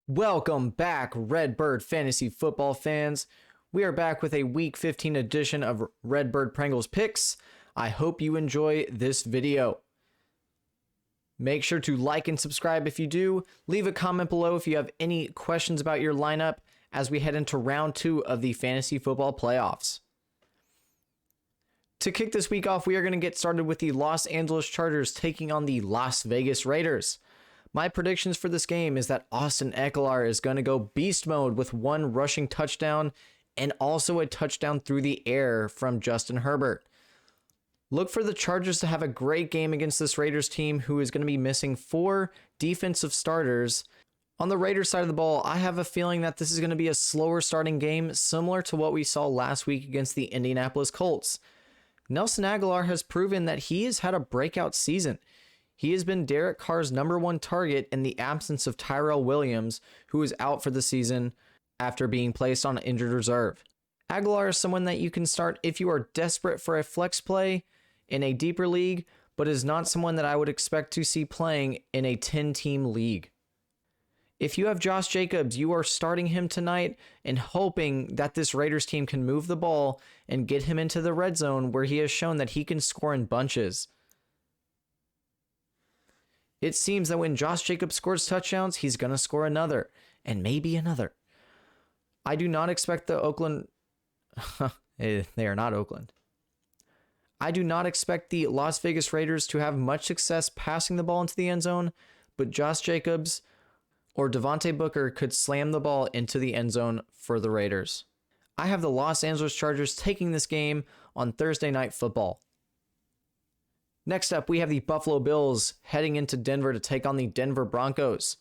Welcome back, Redbird Fantasy Football fans. We are back with a Week 15 edition of Redbird Prangle's Picks. I hope you enjoy this video. Make sure to like and subscribe if you do. Leave a comment below if you have any questions about your lineup as we head into round 2 of the Fantasy Football Playoffs. To kick this week off, we are going to get started with the Los Angeles Chargers taking on the Las Vegas Raiders. My predictions for this game is that Austin Ekeler is going to go beast mode with one rushing touchdown and also a touchdown through the air from Justin Herbert. Look for the Chargers to have a great game against this Raiders team who is going to be missing 4 defensive starters. On the Raiders side of the ball, I have a feeling that this is going to be a slower starting game similar to what we saw last week against the Indianapolis Colts. Nelson Agholor has proven that he has had a breakout season. He has been Derek Carr's #1 target in the absence of Tyrell Williams, who is out for the season after being placed on injured reserve. Agholor is someone that you can start if you are desperate for a flex play in a deeper league, but is not someone that I would expect to see playing in a 10-team league. If you have Josh Jacobs, you are starting him tonight and hoping that this Raiders team can move the ball and get him into the red zone where he has shown that he can score in bunches. It seems that when Josh Jacobs scores touchdowns, he's going to score another, and maybe another. I do not expect the Oakland... they are not Oakland. I do not expect the Las Vegas Raiders to have much success passing the ball into the end zone, but Josh Jacobs or Devontae Booker could slam the ball into the end zone for the Raiders. I have the Los Angeles Chargers taking this game on Thursday Night Football. Next up, we have the Buffalo Bills heading into Denver to take on the Denver Broncos.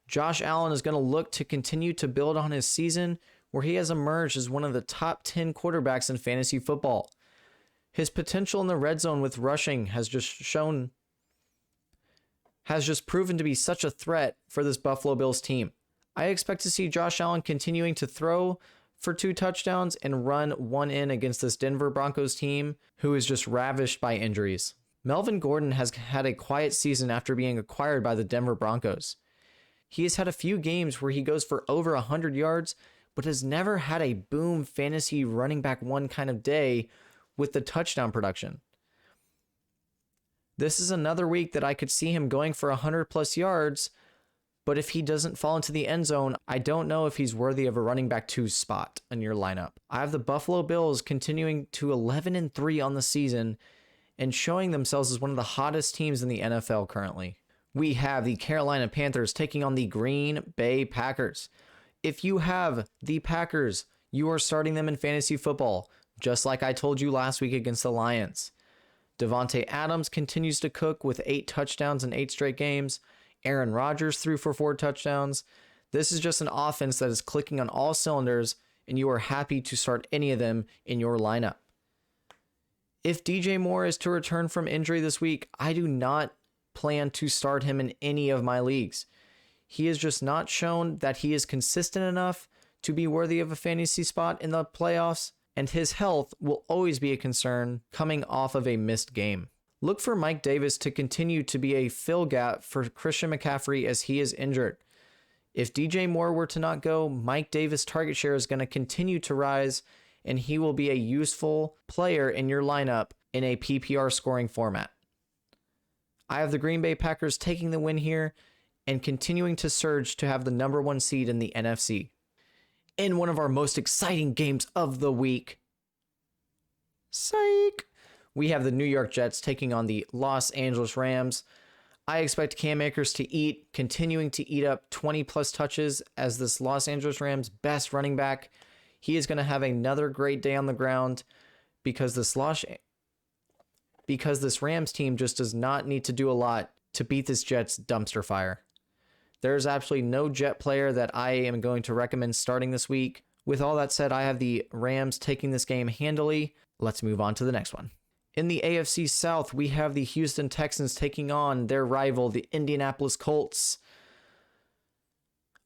Josh Allen is going to look to continue to build on his season where he has emerged as one of the top 10 quarterbacks in fantasy football. His potential in the red zone with rushing has just proven to be such a threat for this Buffalo Bills team. I expect to see Josh Allen continuing to throw for 2 touchdowns and run one in against this Denver Broncos team who is just ravished by injuries. Melvin Gordon has had a quiet season after being acquired by the Denver Broncos. He has had a few games where he goes for over 100 yards, but has never had a boom fantasy running back one kind of day with the touchdown production. This is another week that I could see him going for 100 plus yards, but if he doesn't fall into the end zone, I don't know if he's worthy of a running back 2 spot in your lineup. I have the Buffalo Bills continuing to 11-3 on the season and showing themselves as one of the hottest teams in the NFL currently. We have the Carolina Panthers taking on the Green Bay Packers. If you have the Packers, you are starting them in fantasy football, just like I told you last week against the Lions. Devontae Adams continues to cook with 8 touchdowns in 8 straight games. Aaron Rodgers threw for 4 touchdowns. This is just an offense that is clicking on all cylinders, and you are happy to start any of them in your lineup. If DJ Moore is to return from injury this week, I do not plan to start him in any of my leagues. He has just not shown that he is consistent enough to be worthy of a fantasy spot in the playoffs, and his health will always be a concern coming off of a missed game. Look for Mike Davis to continue to be a fill gap for Christian McCaffrey as he is injured. If DJ Moore were to not go, Mike Davis' target share is going to continue to rise, and he will be a useful player in your lineup in a PPR scoring format. I have the Green Bay Packers taking the win here and continuing to surge to have the #1 seed in the NFC. In one of our most exciting games of the week, psych, we have the New York Jets taking on the Los Angeles Rams. I expect Cam Akers to continuing to eat up 20 plus touches as this Los Angeles Rams best running back. He is going to have another great day on the ground because this Rams team just does not need to do a lot to beat this Jets dumpster fire. There's absolutely no Jet player that I am going to recommend starting this week. With all that said, I have the Rams taking this game handily. Let's move on to the next one. In the AFC South, we have the Houston Texans taking on their rival, the Indianapolis Colts.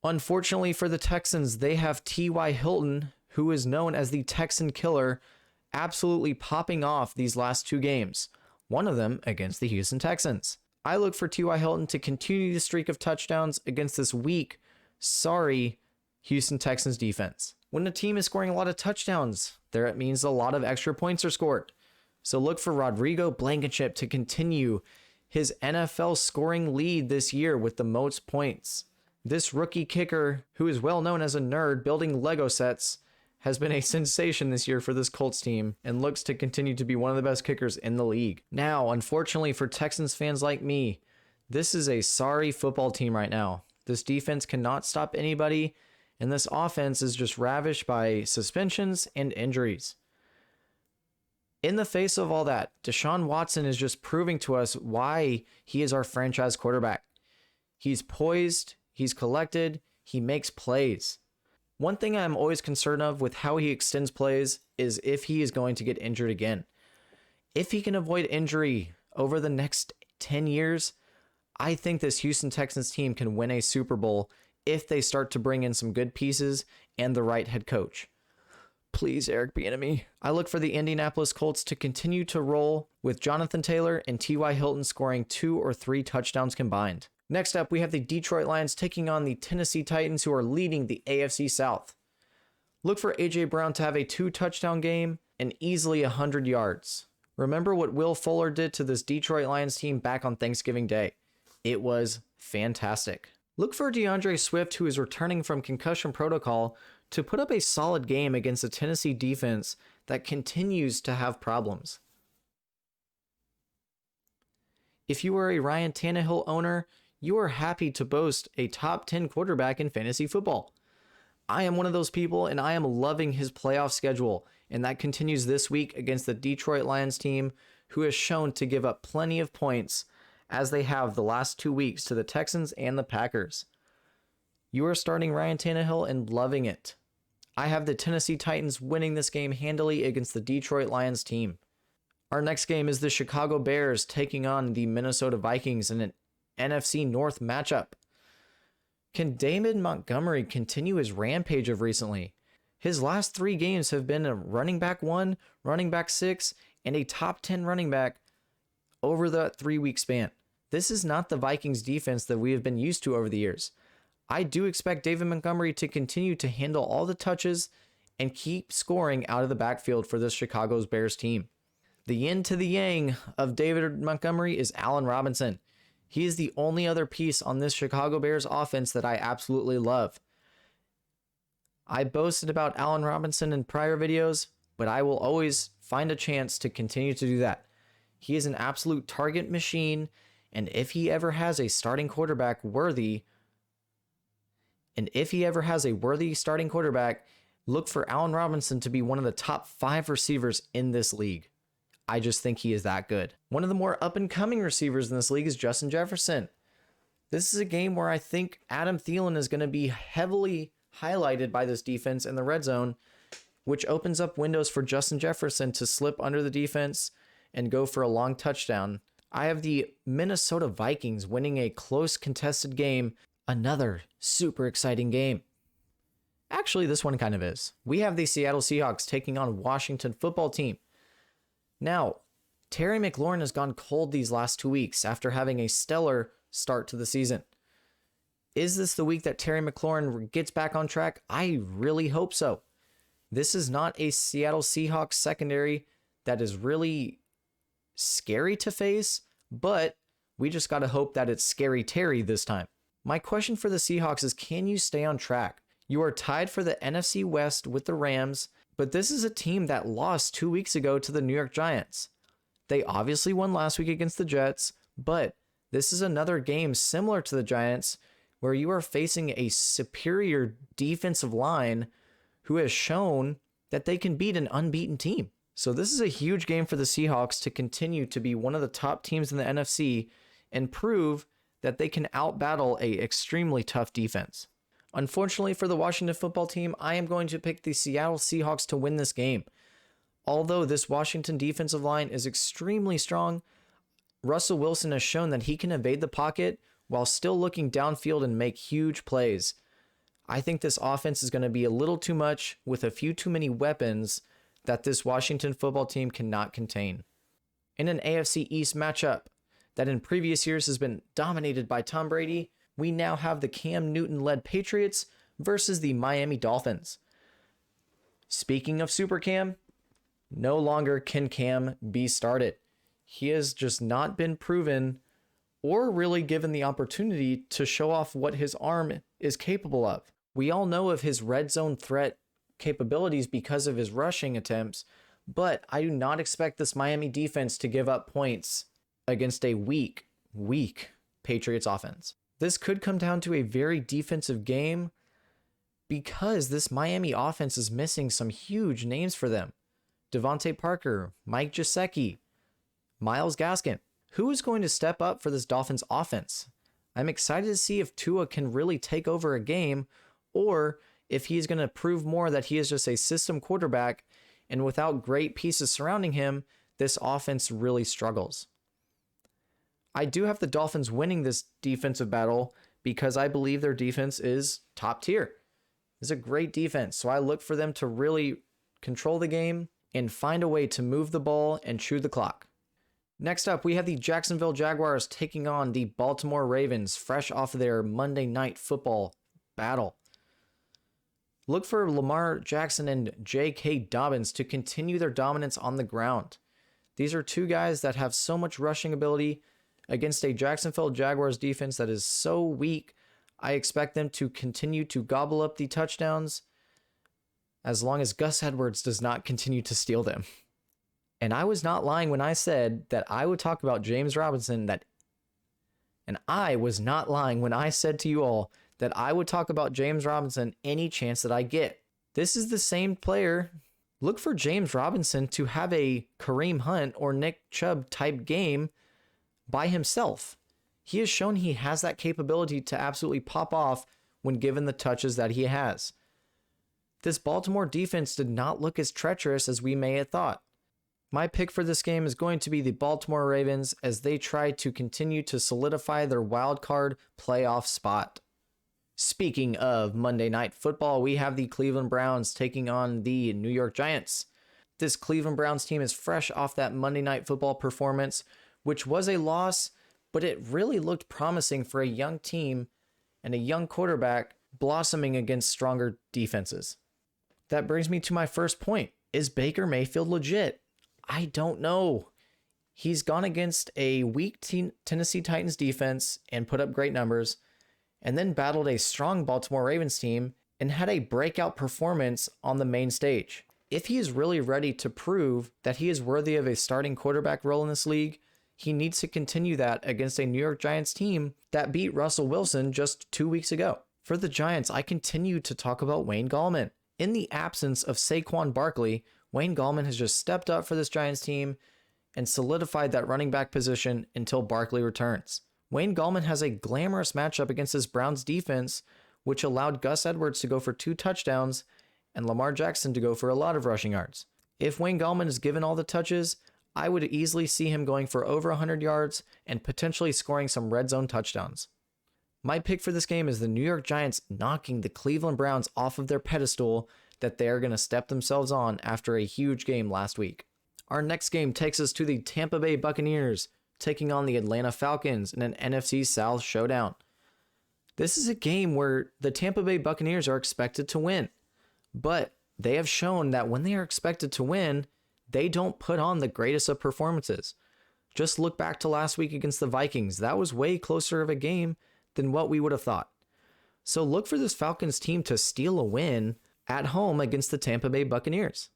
Unfortunately for the Texans, they have T.Y. Hilton, who is known as the Texan Killer, absolutely popping off these last 2 games, one of them against the Houston Texans. I look for T.Y. Hilton to continue the streak of touchdowns against this weak Sorry, Houston Texans defense. When a team is scoring a lot of touchdowns, there it means a lot of extra points are scored. So look for Rodrigo Blankenship to continue his NFL scoring lead this year with the most points. This rookie kicker, who is well known as a nerd building Lego sets, has been a sensation this year for this Colts team and looks to continue to be one of the best kickers in the league. Now, unfortunately for Texans fans like me, this is a sorry football team right now. This defense cannot stop anybody, and this offense is just ravished by suspensions and injuries. In the face of all that, Deshaun Watson is just proving to us why he is our franchise quarterback. He's poised, he's collected, he makes plays. One thing I'm always concerned of with how he extends plays is if he is going to get injured again. If he can avoid injury over the next 10 years, I think this Houston Texans team can win a Super Bowl if they start to bring in some good pieces and the right head coach. Please, Eric Bieniemy. I look for the Indianapolis Colts to continue to roll with Jonathan Taylor and T.Y. Hilton scoring 2 or 3 touchdowns combined. Next up, we have the Detroit Lions taking on the Tennessee Titans, who are leading the AFC South. Look for A.J. Brown to have a 2-touchdown game and easily 100 yards. Remember what Will Fuller did to this Detroit Lions team back on Thanksgiving Day. It was fantastic. Look for DeAndre Swift, who is returning from concussion protocol, to put up a solid game against a Tennessee defense that continues to have problems. If you are a Ryan Tannehill owner, you are happy to boast a top 10 quarterback in fantasy football. I am one of those people, and I am loving his playoff schedule, and that continues this week against the Detroit Lions team, who has shown to give up plenty of points as they have the last 2 weeks to the Texans and the Packers. You are starting Ryan Tannehill and loving it. I have the Tennessee Titans winning this game handily against the Detroit Lions team. Our next game is the Chicago Bears taking on the Minnesota Vikings in an NFC North matchup. Can David Montgomery continue his rampage of recently? His last 3 games have been a running back 1, running back 6, and a top 10 running back over the 3-week span. This is not the Vikings defense that we have been used to over the years. I do expect David Montgomery to continue to handle all the touches and keep scoring out of the backfield for this Chicago's Bears team. The yin to the yang of David Montgomery is Allen Robinson. He is the only other piece on this Chicago Bears offense that I absolutely love. I boasted about Allen Robinson in prior videos, but I will always find a chance to continue to do that. He is an absolute target machine, and if he ever has a starting quarterback worthy, starting quarterback, look for Allen Robinson to be one of the top 5 receivers in this league. I just think he is that good. One of the more up-and-coming receivers in this league is Justin Jefferson. This is a game where I think Adam Thielen is going to be heavily highlighted by this defense in the red zone, which opens up windows for Justin Jefferson to slip under the defense and go for a long touchdown. I have the Minnesota Vikings winning a close contested game, another super exciting game. Actually, this one kind of is. We have the Seattle Seahawks taking on Washington football team. Now, Terry McLaurin has gone cold these last 2 weeks after having a stellar start to the season. Is this the week that Terry McLaurin gets back on track? I really hope so. This is not a Seattle Seahawks secondary that is really scary to face, but we just got to hope that it's Scary Terry this time. My question for the Seahawks is, can you stay on track? You are tied for the NFC West with the Rams, but this is a team that lost 2 weeks ago to the New York Giants. They obviously won last week against the Jets, but this is another game similar to the Giants where you are facing a superior defensive line who has shown that they can beat an unbeaten team. So this is a huge game for the Seahawks to continue to be one of the top teams in the NFC and prove that they can outbattle a extremely tough defense. Unfortunately for the Washington football team, I am going to pick the Seattle Seahawks to win this game. Although this Washington defensive line is extremely strong, Russell Wilson has shown that he can evade the pocket while still looking downfield and make huge plays. I think this offense is going to be a little too much with a few too many weapons that this Washington football team cannot contain. In an AFC East matchup that in previous years has been dominated by Tom Brady, we now have the Cam Newton-led Patriots versus the Miami Dolphins. Speaking of Super Cam, no longer can Cam be started. He has just not been proven or really given the opportunity to show off what his arm is capable of. We all know of his red zone threat capabilities because of his rushing attempts, but I do not expect this Miami defense to give up points against a weak Patriots offense. This could come down to a very defensive game because this Miami offense is missing some huge names for them. Devontae Parker, Mike Gesicki, Myles Gaskin. Who is going to step up for this Dolphins offense? I'm excited to see if Tua can really take over a game or if he's going to prove more that he is just a system quarterback and without great pieces surrounding him, this offense really struggles. I do have the Dolphins winning this defensive battle because I believe their defense is top tier. It's a great defense, so I look for them to really control the game and find a way to move the ball and chew the clock. Next up, we have the Jacksonville Jaguars taking on the Baltimore Ravens, fresh off of their Monday Night Football battle. Look for Lamar Jackson and J.K. Dobbins to continue their dominance on the ground. These are two guys that have so much rushing ability against a Jacksonville Jaguars defense that is so weak. I expect them to continue to gobble up the touchdowns as long as Gus Edwards does not continue to steal them. And I was not lying when I said that I would talk about James Robinson, and I was not lying when I said to you all that I would talk about James Robinson any chance that I get. This is the same player. Look for James Robinson to have a Kareem Hunt or Nick Chubb type game by himself. He has shown he has that capability to absolutely pop off when given the touches that he has. This Baltimore defense did not look as treacherous as we may have thought. My pick for this game is going to be the Baltimore Ravens as they try to continue to solidify their wild card playoff spot. Speaking of Monday Night Football, we have the Cleveland Browns taking on the New York Giants. This Cleveland Browns team is fresh off that Monday Night Football performance, which was a loss, but it really looked promising for a young team and a young quarterback blossoming against stronger defenses. That brings me to my first point. Is Baker Mayfield legit? I don't know. He's gone against a weak Tennessee Titans defense and put up great numbers, and then battled a strong Baltimore Ravens team and had a breakout performance on the main stage. If he is really ready to prove that he is worthy of a starting quarterback role in this league, he needs to continue that against a New York Giants team that beat Russell Wilson just 2 weeks ago. For the Giants, I continue to talk about Wayne Gallman. In the absence of Saquon Barkley, Wayne Gallman has just stepped up for this Giants team and solidified that running back position until Barkley returns. Wayne Gallman has a glamorous matchup against this Browns defense, which allowed Gus Edwards to go for 2 touchdowns and Lamar Jackson to go for a lot of rushing yards. If Wayne Gallman is given all the touches, I would easily see him going for over 100 yards and potentially scoring some red zone touchdowns. My pick for this game is the New York Giants knocking the Cleveland Browns off of their pedestal that they are going to step themselves on after a huge game last week. Our next game takes us to the Tampa Bay Buccaneers taking on the Atlanta Falcons in an NFC South showdown. This is a game where the Tampa Bay Buccaneers are expected to win, but they have shown that when they are expected to win, they don't put on the greatest of performances. Just look back to last week against the Vikings. That was way closer of a game than what we would have thought. So look for this Falcons team to steal a win at home against the Tampa Bay Buccaneers.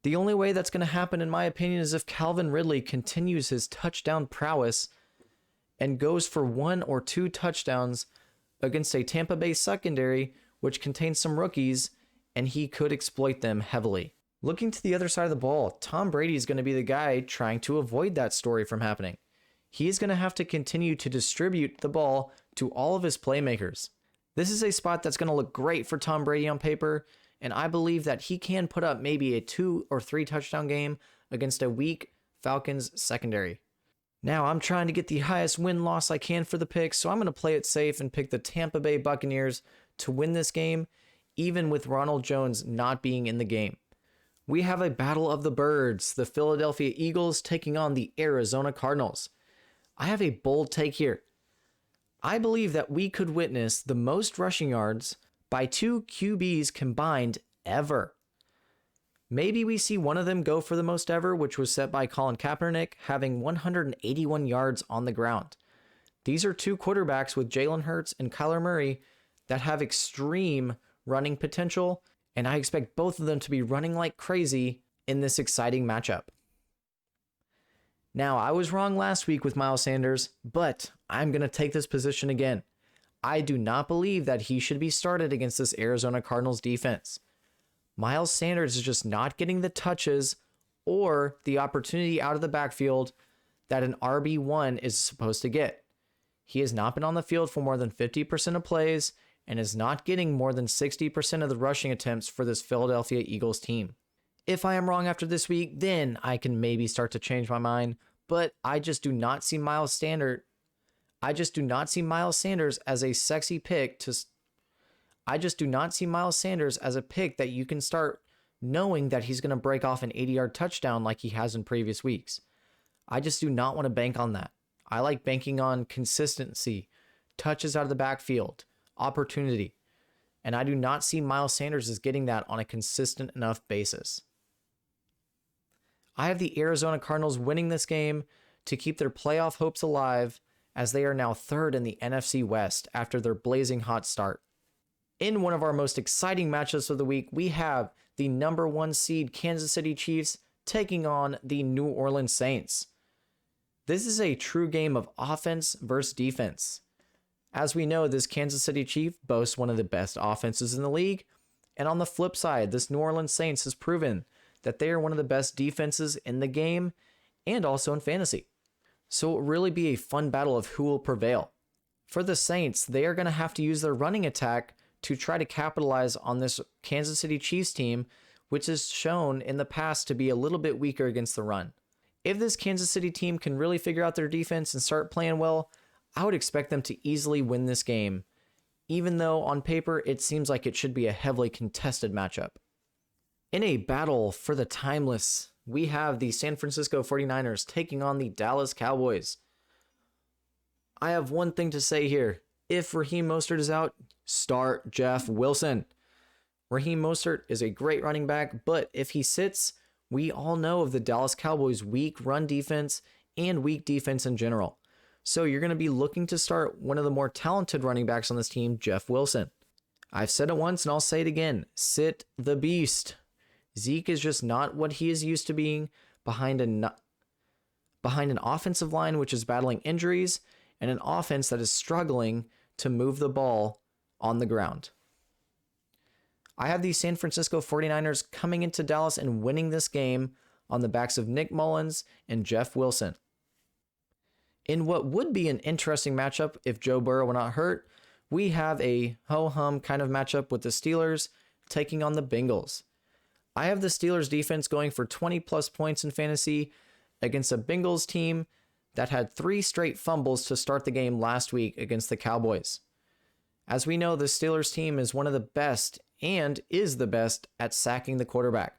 The only way that's going to happen, in my opinion, is if Calvin Ridley continues his touchdown prowess and goes for 1 or 2 touchdowns against a Tampa Bay secondary, which contains some rookies, and he could exploit them heavily. Looking to the other side of the ball, Tom Brady is going to be the guy trying to avoid that story from happening. He is going to have to continue to distribute the ball to all of his playmakers. This is a spot that's going to look great for Tom Brady on paper, and I believe that he can put up maybe a 2 or 3 touchdown game against a weak Falcons secondary. Now, I'm trying to get the highest win-loss I can for the pick, so I'm going to play it safe and pick the Tampa Bay Buccaneers to win this game, even with Ronald Jones not being in the game. We have a battle of the birds, the Philadelphia Eagles taking on the Arizona Cardinals. I have a bold take here. I believe that we could witness the most rushing yards by two QBs combined ever. Maybe we see one of them go for the most ever, which was set by Colin Kaepernick, having 181 yards on the ground. These are two quarterbacks with Jalen Hurts and Kyler Murray that have extreme running potential, and I expect both of them to be running like crazy in this exciting matchup. Now, I was wrong last week with Miles Sanders, but I'm going to take this position again. I do not believe that he should be started against this Arizona Cardinals defense. Miles Sanders is just not getting the touches or the opportunity out of the backfield that an RB1 is supposed to get. He has not been on the field for more than 50% of plays and is not getting more than 60% of the rushing attempts for this Philadelphia Eagles team. If I am wrong after this week, then I can maybe start to change my mind, but I just do not see Miles Sanders as a sexy pick I just do not see Miles Sanders as a pick that you can start knowing that he's going to break off an 80-yard touchdown like he has in previous weeks. I just do not want to bank on that. I like banking on consistency, touches out of the backfield, opportunity, and I do not see Miles Sanders as getting that on a consistent enough basis. I have the Arizona Cardinals winning this game to keep their playoff hopes alive, as they are now third in the NFC West after their blazing hot start. In one of our most exciting matchups of the week, we have the number 1 seed Kansas City Chiefs taking on the New Orleans Saints. This is a true game of offense versus defense. As we know, this Kansas City Chief boasts one of the best offenses in the league, and on the flip side, this New Orleans Saints has proven that they are one of the best defenses in the game and also in fantasy. So it will really be a fun battle of who will prevail. For the Saints, they are going to have to use their running attack to try to capitalize on this Kansas City Chiefs team, which is shown in the past to be a little bit weaker against the run. If this Kansas City team can really figure out their defense and start playing well, I would expect them to easily win this game, even though on paper it seems like it should be a heavily contested matchup. In a battle for the timeless, we have the San Francisco 49ers taking on the Dallas Cowboys. I have one thing to say here. If Raheem Mostert is out, start Jeff Wilson. Raheem Mostert is a great running back, but if he sits, we all know of the Dallas Cowboys' weak run defense and weak defense in general. So you're going to be looking to start one of the more talented running backs on this team, Jeff Wilson. I've said it once and I'll say it again. Sit the beast. Zeke is just not what he is used to being behind an offensive line which is battling injuries and an offense that is struggling to move the ball on the ground. I have the San Francisco 49ers coming into Dallas and winning this game on the backs of Nick Mullins and Jeff Wilson. In what would be an interesting matchup if Joe Burrow were not hurt, we have a ho-hum kind of matchup with the Steelers taking on the Bengals. I have the Steelers defense going for 20 plus points in fantasy against a Bengals team that had 3 straight fumbles to start the game last week against the Cowboys. As we know, the Steelers team is one of the best and is the best at sacking the quarterback.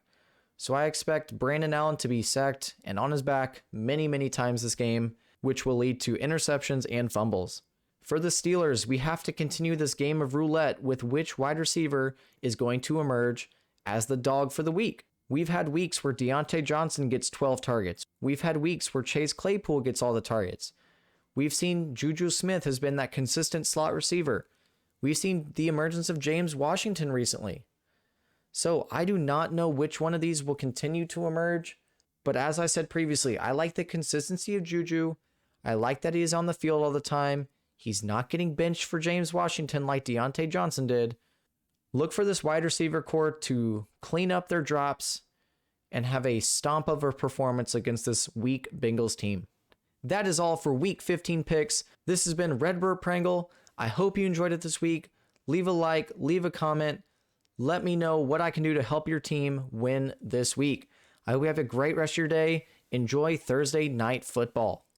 So I expect Brandon Allen to be sacked and on his back many, many times this game, which will lead to interceptions and fumbles. For the Steelers, we have to continue this game of roulette with which wide receiver is going to emerge as the dog for the week. We've had weeks where Deontay Johnson gets 12 targets. We've had weeks where Chase Claypool gets all the targets. We've seen Juju Smith has been that consistent slot receiver. We've seen the emergence of James Washington recently. So I do not know which one of these will continue to emerge, but as I said previously, I like the consistency of Juju. I like that he is on the field all the time. He's not getting benched for James Washington like Deontay Johnson did. Look for this wide receiver core to clean up their drops and have a stomp of a performance against this weak Bengals team. That is all for week 15 picks. This has been Redbird Prangle. I hope you enjoyed it this week. Leave a like, leave a comment. Let me know what I can do to help your team win this week. I hope you have a great rest of your day. Enjoy Thursday night football.